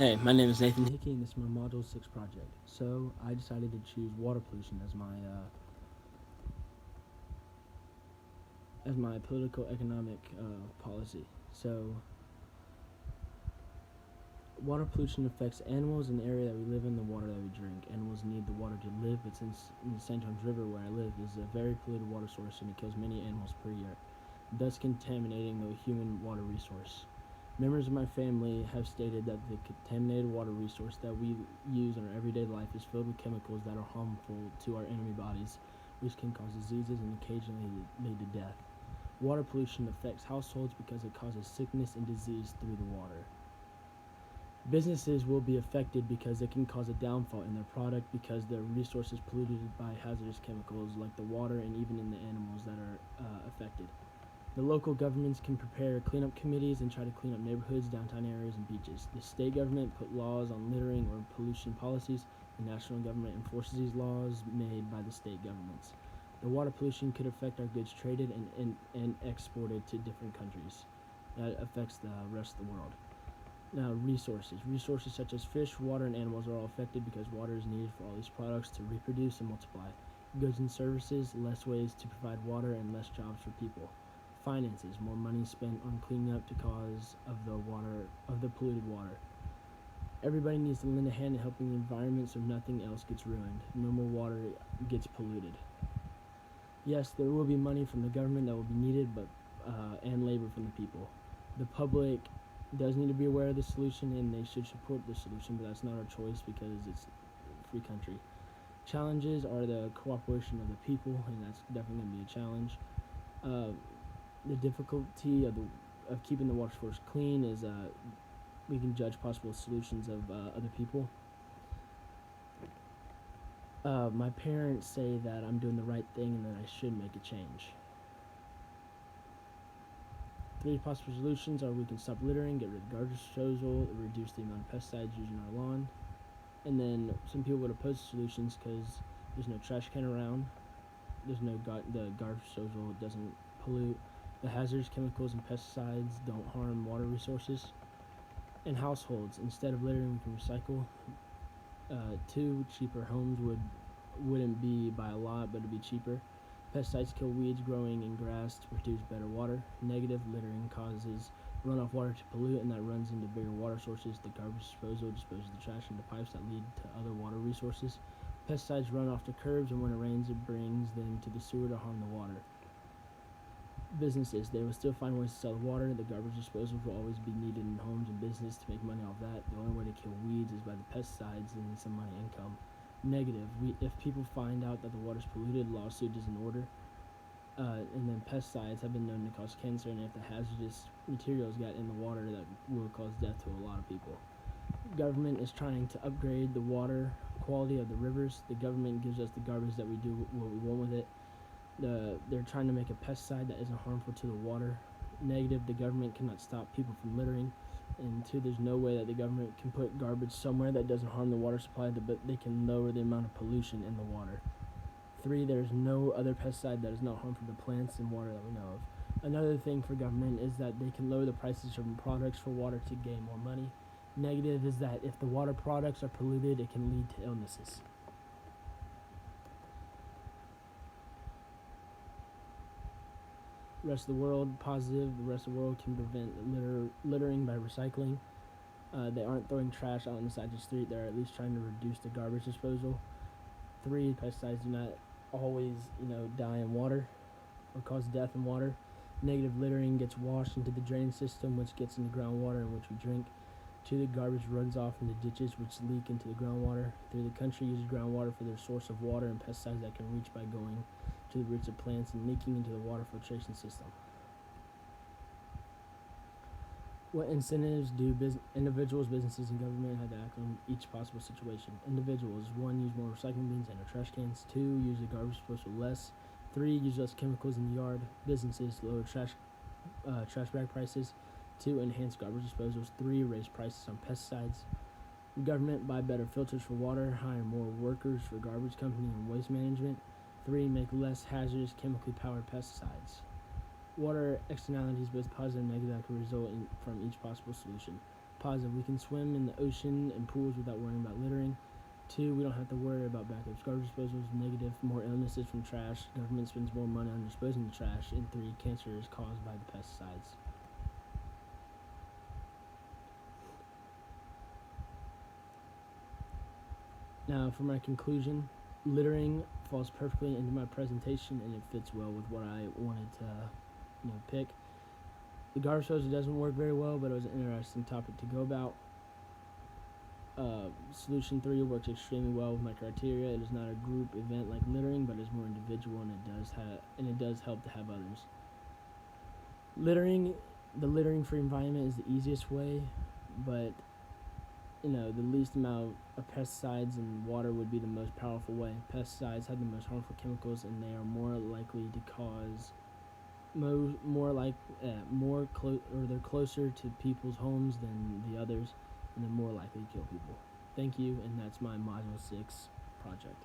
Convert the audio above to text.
Hey, my name is Nathan Hickey, and this is my Module 6 project. So, I decided to choose water pollution as my political economic policy. So, water pollution affects animals in the area that we live in, the water that we drink. Animals need the water to live, but since in the St. Johns River where I live is a very polluted water source and it kills many animals per year, thus contaminating the human water resource. Members of my family have stated that the contaminated water resource that we use in our everyday life is filled with chemicals that are harmful to our enemy bodies, which can cause diseases and occasionally lead to death. Water pollution affects households because it causes sickness and disease through the water. Businesses will be affected because it can cause a downfall in their product because their resource is polluted by hazardous chemicals like the water and even in the animals that are affected. The local governments can prepare cleanup committees and try to clean up neighborhoods, downtown areas, and beaches. The state government put laws on littering or pollution policies. The national government enforces these laws made by the state governments. The water pollution could affect our goods traded and exported to different countries. That affects the rest of the world. Now, resources. Resources such as fish, water, and animals are all affected because water is needed for all these products to reproduce and multiply. Goods and services, less ways to provide water and less jobs for people. Finances, more money spent on cleaning up the cause of the polluted water. Everybody needs to lend a hand in helping the environment so nothing else gets ruined. No more water gets polluted. Yes, there will be money from the government that will be needed, but and labor from the people. The public does need to be aware of the solution, and they should support the solution, but that's not our choice because it's a free country. Challenges are the cooperation of the people, and that's definitely going to be a challenge. The difficulty of keeping the water source clean is we can judge possible solutions of other people. My parents say that I'm doing the right thing and that I should make a change. 3 possible solutions are we can stop littering, get rid of garbage disposal, reduce the amount of pesticides used in our lawn. And then some people would oppose solutions because there's no trash can around, there's no the garbage disposal doesn't pollute, the hazardous chemicals and pesticides don't harm water resources. In households, instead of littering, we can recycle. 2, cheaper homes wouldn't be by a lot, but it'd be cheaper. Pesticides kill weeds growing in grass to produce better water. Negative, littering causes runoff water to pollute, and that runs into bigger water sources. The garbage disposal disposes the trash into pipes that lead to other water resources. Pesticides run off the curbs, and when it rains, it brings them to the sewer to harm the water. Businesses, they will still find ways to sell the water. The garbage disposal will always be needed in homes and business to make money off that. The only way to kill weeds is by the pesticides and some money income. Negative, if people find out that the water is polluted, lawsuit is in order. And then pesticides have been known to cause cancer, and if the hazardous materials get in the water, that will cause death to a lot of people. Government is trying to upgrade the water quality of the rivers. The government gives us the garbage that we do what we want with it. They're trying to make a pesticide that isn't harmful to the water. Negative, the government cannot stop people from littering. And 2, there's no way that the government can put garbage somewhere that doesn't harm the water supply, but they can lower the amount of pollution in the water. 3, there's no other pesticide that is not harmful to plants and water that we know of. Another thing for government is that they can lower the prices of products for water to gain more money. Negative is that if the water products are polluted, it can lead to illnesses. Rest of the world, positive, the rest of the world can prevent littering by recycling. They aren't throwing trash out on the side of the street, they're at least trying to reduce the garbage disposal. 3, pesticides do not always, die in water or cause death in water. Negative, littering gets washed into the drain system, which gets into groundwater in which we drink. 2, the garbage runs off into ditches, which leak into the groundwater. 3, the country uses groundwater for their source of water and pesticides that can reach by going to the roots of plants and leaking into the water filtration system. What incentives do individuals, businesses, and government have to act on each possible situation? Individuals: 1, use more recycling bins and trash cans. 2, use the garbage disposal less. 3, use less chemicals in the yard. Businesses: lower trash bag prices. 2, enhance garbage disposals. 3, raise prices on pesticides. Government: buy better filters for water, hire more workers for garbage company and waste management. 3, make less hazardous chemically powered pesticides. Water externalities, both positive and negative, that could result from each possible solution. Positive. We can swim in the ocean and pools without worrying about littering. 2, we don't have to worry about backups. Garbage disposal is negative. More illnesses from trash. Government spends more money on disposing the trash. And 3, cancer is caused by the pesticides. Now, for my conclusion, littering falls perfectly into my presentation, and it fits well with what I wanted to, pick. The garbage disposal doesn't work very well, but it was an interesting topic to go about. Solution 3 works extremely well with my criteria. It is not a group event like littering, but is more individual, and it does help to have others. The littering-free environment is the easiest way, but the least amount of pesticides and water would be the most powerful way. Pesticides have the most harmful chemicals, and they are more likely to cause they're closer to people's homes than the others, and they're more likely to kill people. Thank you, and that's my Module 6 project.